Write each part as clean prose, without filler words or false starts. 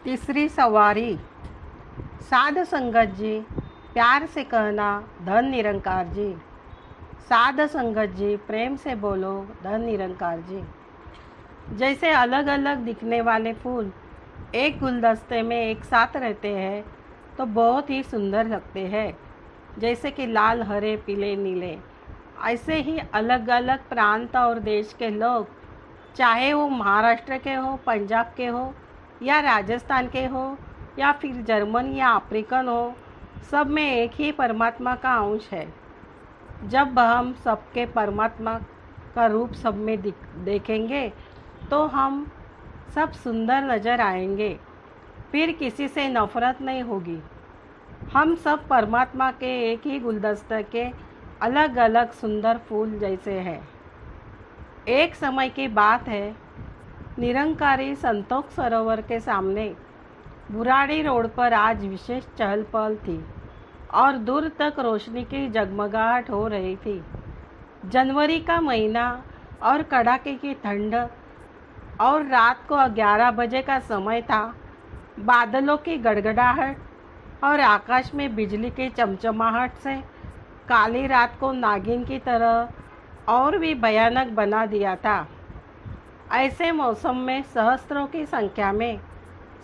तीसरी सवारी। साध संगत जी, प्यार से कहना धन निरंकार जी। साध संगत जी, प्रेम से बोलो धन निरंकार जी। जैसे अलग अलग दिखने वाले फूल एक गुलदस्ते में एक साथ रहते हैं तो बहुत ही सुंदर लगते हैं, जैसे कि लाल, हरे, पीले, नीले। ऐसे ही अलग अलग प्रांत और देश के लोग, चाहे वो महाराष्ट्र के हो, पंजाब के हो, या राजस्थान के हो, या फिर जर्मन या अफ्रीकन हो, सब में एक ही परमात्मा का अंश है। जब हम सबके परमात्मा का रूप सब में देखेंगे तो हम सब सुंदर नज़र आएंगे, फिर किसी से नफरत नहीं होगी। हम सब परमात्मा के एक ही गुलदस्ते के अलग अलग सुंदर फूल जैसे हैं। एक समय की बात है, निरंकारी संतोष सरोवर के सामने बुराड़ी रोड पर आज विशेष चहल पहल थी और दूर तक रोशनी की जगमगाहट हो रही थी। जनवरी का महीना और कड़ाके की ठंड और रात को 11 बजे का समय था। बादलों की गड़गड़ाहट और आकाश में बिजली की चमचमाहट से काली रात को नागिन की तरह और भी भयानक बना दिया था। ऐसे मौसम में सहस्त्रों की संख्या में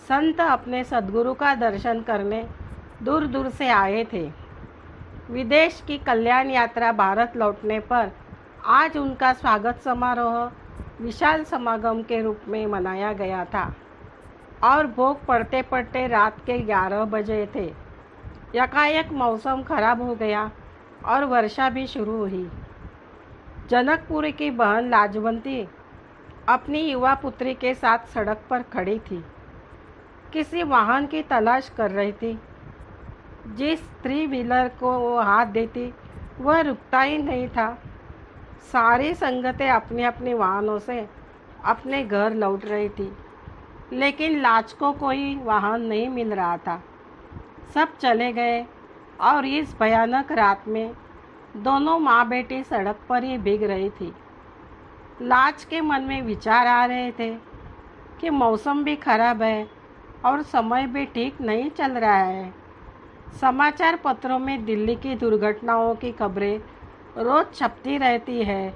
संत अपने सद्गुरु का दर्शन करने दूर दूर से आए थे। विदेश की कल्याण यात्रा भारत लौटने पर आज उनका स्वागत समारोह विशाल समागम के रूप में मनाया गया था और भोग पड़ते पड़ते रात के 11 बजे थे। यकायक मौसम खराब हो गया और वर्षा भी शुरू हुई। जनकपुरी की बहन लाजवंती अपनी युवा पुत्री के साथ सड़क पर खड़ी थी, किसी वाहन की तलाश कर रही थी। जिस थ्री व्हीलर को वो हाथ देती वह रुकता ही नहीं था। सारी संगतें अपने अपने वाहनों से अपने घर लौट रही थी, लेकिन लाज को कोई वाहन नहीं मिल रहा था। सब चले गए और इस भयानक रात में दोनों माँ बेटी सड़क पर ही भीग रही थी। लाज के मन में विचार आ रहे थे कि मौसम भी खराब है और समय भी ठीक नहीं चल रहा है। समाचार पत्रों में दिल्ली की दुर्घटनाओं की खबरें रोज छपती रहती है।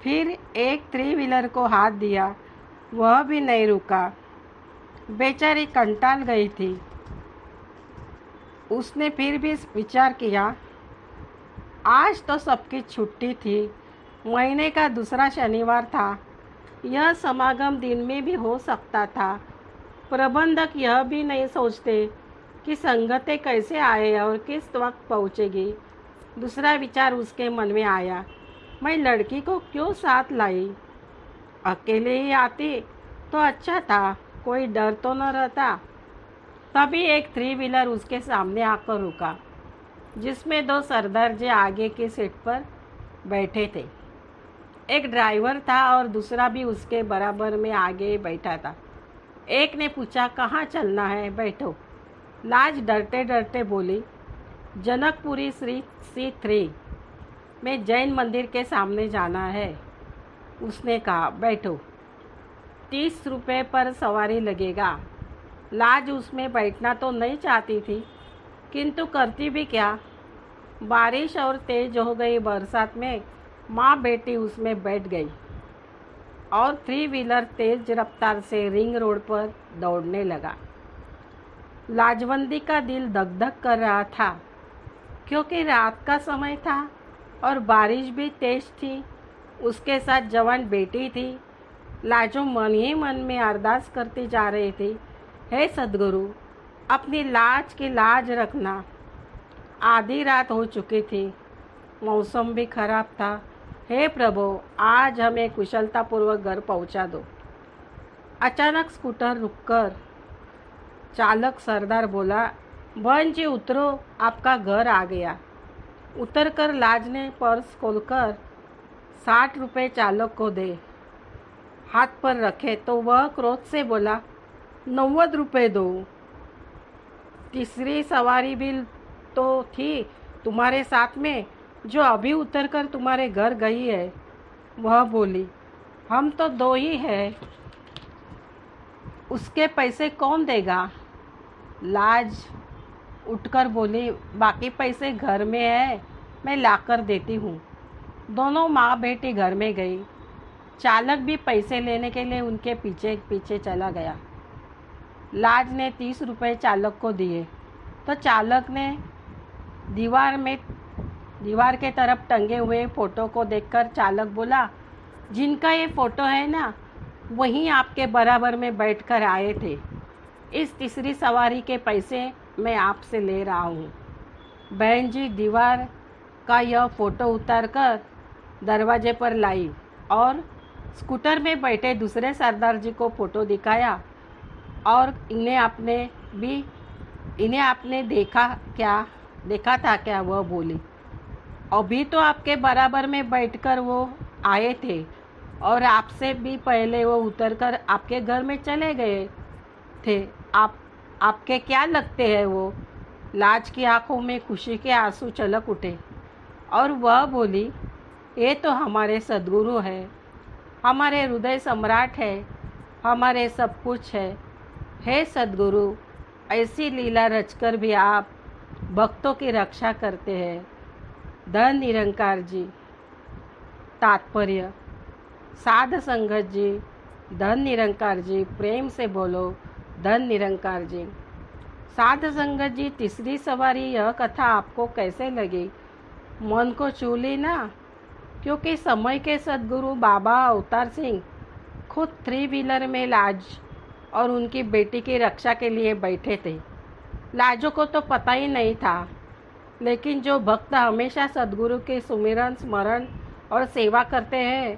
फिर एक थ्री व्हीलर को हाथ दिया, वह भी नहीं रुका। बेचारी कंटाल गई थी। उसने फिर भी विचार किया, आज तो सबकी छुट्टी थी, महीने का दूसरा शनिवार था, यह समागम दिन में भी हो सकता था। प्रबंधक यह भी नहीं सोचते कि संगतें कैसे आए और किस वक्त पहुंचेगी। दूसरा विचार उसके मन में आया, मैं लड़की को क्यों साथ लाई? अकेले ही आती तो अच्छा था, कोई डर तो न रहता। तभी एक थ्री व्हीलर उसके सामने आकर रुका, जिसमें दो सरदार जी आगे की सीट पर बैठे थे। एक ड्राइवर था और दूसरा भी उसके बराबर में आगे बैठा था। एक ने पूछा, कहाँ चलना है? बैठो। लाज डरते डरते बोली, जनकपुरी श्री C3 में जैन मंदिर के सामने जाना है। उसने कहा, बैठो, 30 रुपये पर सवारी लगेगा। लाज उसमें बैठना तो नहीं चाहती थी, किंतु करती भी क्या। बारिश और तेज हो गई बरसात में माँ बेटी उसमें बैठ गई और थ्री व्हीलर तेज रफ्तार से रिंग रोड पर दौड़ने लगा। लाजवंती का दिल धक धक कर रहा था, क्योंकि रात का समय था और बारिश भी तेज थी। उसके साथ जवान बेटी थी। लाजो मन ही मन में अरदास करती जा रही थी, हे सद्गुरु, अपनी लाज की लाज रखना। आधी रात हो चुकी थी, मौसम भी खराब था। हे प्रभु, आज हमें कुशलतापूर्वक घर पहुंचा दो। अचानक स्कूटर रुककर चालक सरदार बोला, बहन जी उतरो, आपका घर आ गया। उतरकर लाज ने पर्स खोलकर 60 रुपये चालक को दे हाथ पर रखे तो वह क्रोध से बोला, 90 रुपये दो। तीसरी सवारी भी तो थी तुम्हारे साथ में, जो अभी उतरकर तुम्हारे घर गई है। वह बोली, हम तो दो ही हैं। उसके पैसे कौन देगा? लाज उठकर बोली, बाकी पैसे घर में है, मैं लाकर देती हूँ। दोनों माँ बेटी घर में गई। चालक भी पैसे लेने के लिए उनके पीछे पीछे चला गया। लाज ने 30 रुपये चालक को दिए तो चालक ने दीवार के तरफ टंगे हुए फ़ोटो को देखकर चालक बोला, जिनका ये फ़ोटो है ना, वहीं आपके बराबर में बैठकर आए थे। इस तीसरी सवारी के पैसे मैं आपसे ले रहा हूँ। बहन जी दीवार का यह फ़ोटो उतारकर दरवाजे पर लाई और स्कूटर में बैठे दूसरे सरदार जी को फ़ोटो दिखाया और इन्हें आपने देखा था क्या? वह बोली, अभी तो आपके बराबर में बैठकर वो आए थे और आपसे भी पहले वो उतरकर आपके घर में चले गए थे। आपके क्या लगते हैं वो? लाज की आंखों में खुशी के आंसू छलक उठे और वह बोली, ये तो हमारे सद्गुरु है, हमारे हृदय सम्राट है, हमारे सब कुछ है। हे सद्गुरु, ऐसी लीला रचकर भी आप भक्तों की रक्षा करते हैं। धन निरंकार जी। तात्पर्य, साध संगत जी, धन निरंकार जी, प्रेम से बोलो धन निरंकार जी। साध संगत जी, तीसरी सवारी यह कथा आपको कैसे लगी? मन को छू ली ना? क्योंकि समय के सद्गुरु बाबा अवतार सिंह खुद 3 व्हीलर में लाज और उनकी बेटी की रक्षा के लिए बैठे थे। लाजो को तो पता ही नहीं था, लेकिन जो भक्त हमेशा सद्गुरु के सुमिरन स्मरण और सेवा करते हैं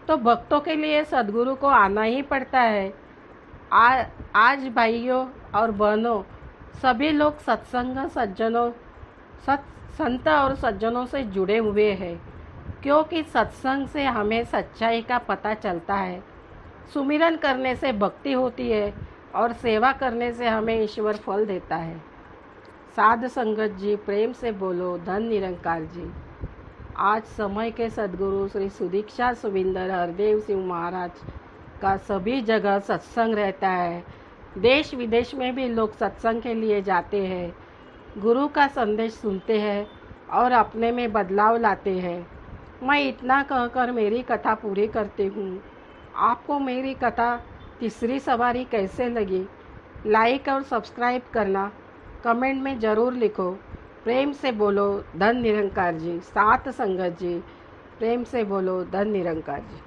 तो भक्तों के लिए सद्गुरु को आना ही पड़ता है। आज भाइयों और बहनों, सभी लोग संत और सज्जनों से जुड़े हुए हैं, क्योंकि सत्संग से हमें सच्चाई का पता चलता है, सुमिरन करने से भक्ति होती है और सेवा करने से हमें ईश्वर फल देता है। साध संगत जी, प्रेम से बोलो धन निरंकार जी। आज समय के सद्गुरु श्री सुदीक्षा सुविंदर हरदेव सिंह महाराज का सभी जगह सत्संग रहता है। देश विदेश में भी लोग सत्संग के लिए जाते हैं, गुरु का संदेश सुनते हैं और अपने में बदलाव लाते हैं। मैं इतना कहकर मेरी कथा पूरी करती हूँ। आपको मेरी कथा तीसरी सवारी कैसे लगी? लाइक और सब्सक्राइब करना, कमेंट में ज़रूर लिखो। प्रेम से बोलो धन निरंकार जी। साथ संगत जी, प्रेम से बोलो धन निरंकार जी।